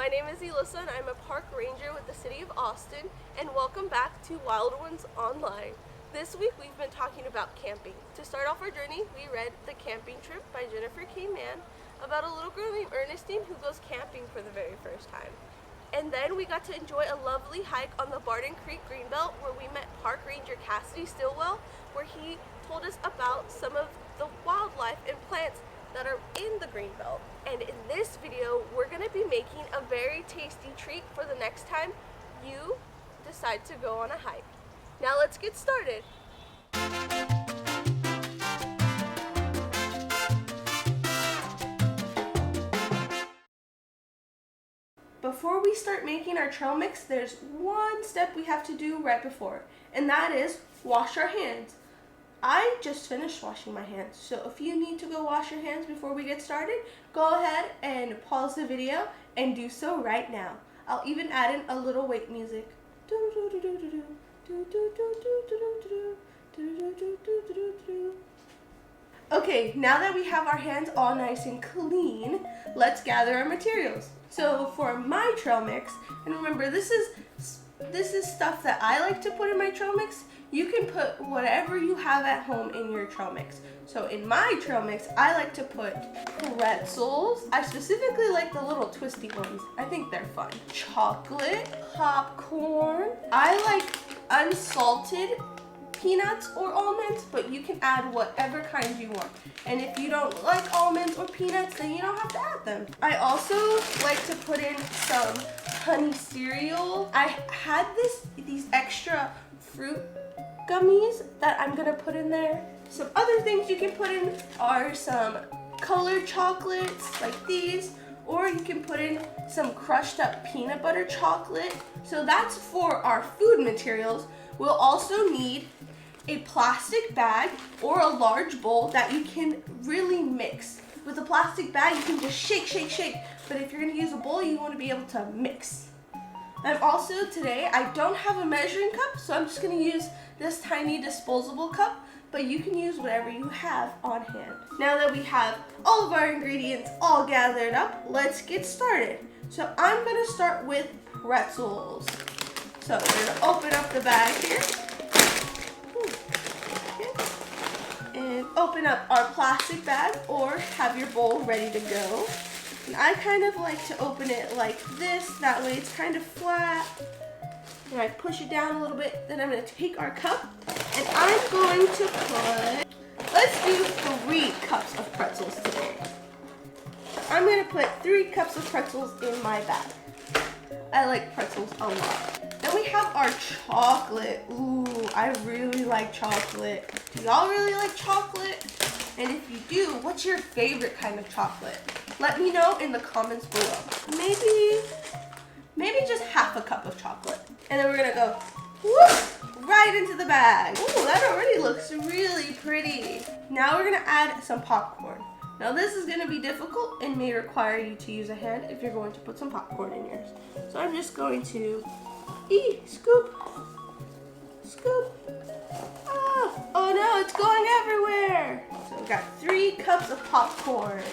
my name is Ellyssa and I'm a park ranger with the City of Austin, and welcome back to Wild Ones Online. This week we've been talking about camping. To start off our journey, we read The Camping Trip by Jennifer K. Mann about a little girl named Ernestine who goes camping for the very first time. And then we got to enjoy a lovely hike on the Barton Creek Greenbelt where we met Park Ranger Cassidy Stillwell, where he told us about some of the wildlife and plants that are in the Greenbelt. And in this video, we're going to be making a very tasty treat for the next time you decide to go on a hike. Now let's get started. Before we start making our trail mix, there's one step we have to do right before, and that is wash our hands. I just finished washing my hands, so if you need to go wash your hands before we get started, go ahead and pause the video and do so right now. I'll even add in a little wait music. Okay, now that we have our hands all nice and clean, let's gather our materials. So for my trail mix, and remember this is stuff that I like to put in my trail mix. You can put whatever you have at home in your trail mix. So in my trail mix, I like to put pretzels. I specifically like the little twisty ones. I think they're fun. Chocolate, popcorn. I like unsalted peanuts or almonds, but you can add whatever kind you want. And if you don't like almonds or peanuts, then you don't have to add them. I also like to put in some honey cereal. I had these extra fruit gummies that I'm gonna put in there. Some other things you can put in are some colored chocolates like these, or you can put in some crushed up peanut butter chocolate. So that's for our food materials. We'll also need a plastic bag or a large bowl that you can really mix. With a plastic bag, you can just shake, shake, shake. But if you're gonna use a bowl, you wanna be able to mix. And also today, I don't have a measuring cup, so I'm just gonna use this tiny disposable cup, but you can use whatever you have on hand. Now that we have all of our ingredients all gathered up, let's get started. So I'm gonna start with pretzels. So we're gonna open up the bag here. And open up our plastic bag or have your bowl ready to go. And I kind of like to open it like this, that way it's kind of flat. And I push it down a little bit, then I'm gonna take our cup and I'm going to put, let's do 3 cups of pretzels today. I'm gonna put 3 cups of pretzels in my bag. I like pretzels a lot. Then we have our chocolate. Ooh, I really like chocolate. Do y'all really like chocolate? And if you do, what's your favorite kind of chocolate? Let me know in the comments below. Maybe just half a cup of chocolate. And then we're gonna go whoop, right into the bag. Ooh, that already looks really pretty. Now we're gonna add some popcorn. Now this is gonna be difficult and may require you to use a hand if you're going to put some popcorn in yours. So I'm just going to scoop, scoop. Oh no, it's going everywhere. So we've got 3 cups of popcorn.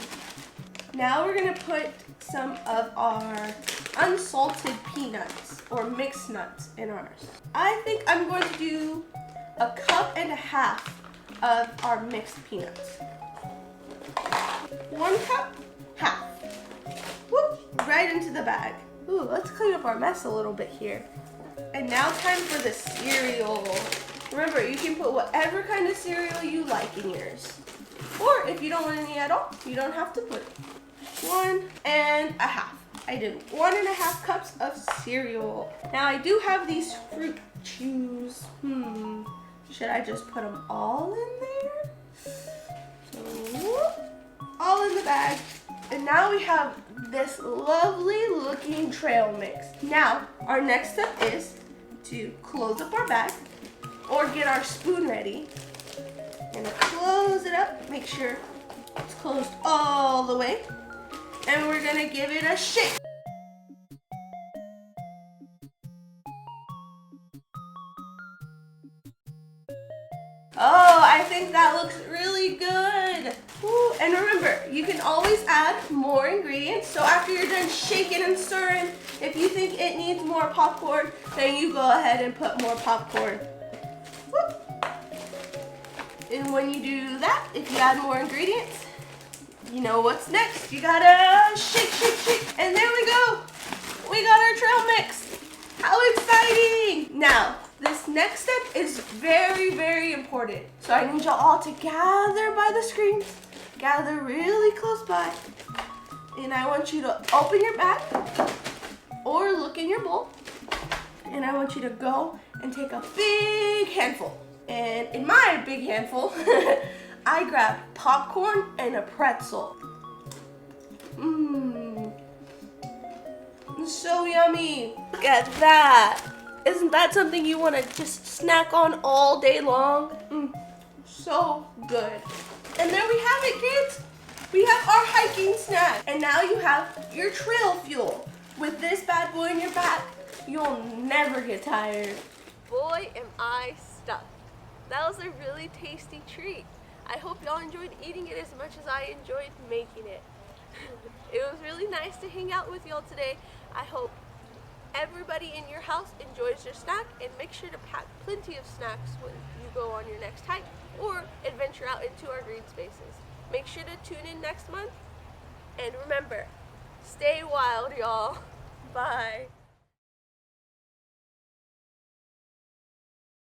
Now we're gonna put some of our unsalted peanuts or mixed nuts in ours. I think I'm going to do 1.5 cups of our mixed peanuts. 1 cup, half. Whoop, right into the bag. Ooh, let's clean up our mess a little bit here. And now time for the cereal. Remember, you can put whatever kind of cereal you like in yours. Or if you don't want any at all, you don't have to put 1.5. I did 1.5 cups of cereal. Now I do have these fruit chews. Should I just put them all in there? So, whoop, all in the bag. And now we have this lovely looking trail mix. Now, our next step is to close up our bag or get our spoon ready. And close it up, make sure it's closed all the way. And we're gonna give it a shake. Oh, I think that looks really good. Ooh, And remember, you can always add more ingredients. So after you're done shaking and stirring, if you think it needs more popcorn, then you go ahead and put more popcorn. Whoop. And when you do that, if you add more ingredients, you know what's next. You gotta shake, shake, shake. And there we go. We got our trail mix. How exciting! Now, this next step is very, very important. So I need y'all all to gather by the screens. Gather really close by. And I want you to open your bag or look in your bowl. And I want you to go and take a big handful. And in my big handful, I grabbed popcorn and a pretzel. Mmm. So yummy. Look at that. Isn't that something you want to just snack on all day long? So good. And there we have it, kids. We have our hiking snack. And now you have your trail fuel. With this bad boy in your back, you'll never get tired. Boy, am I stuffed. That was a really tasty treat. I hope y'all enjoyed eating it as much as I enjoyed making it. It was really nice to hang out with y'all today. I hope everybody in your house enjoys your snack, and make sure to pack plenty of snacks when you go on your next hike or adventure out into our green spaces. Make sure to tune in next month, and remember, stay wild, y'all. Bye.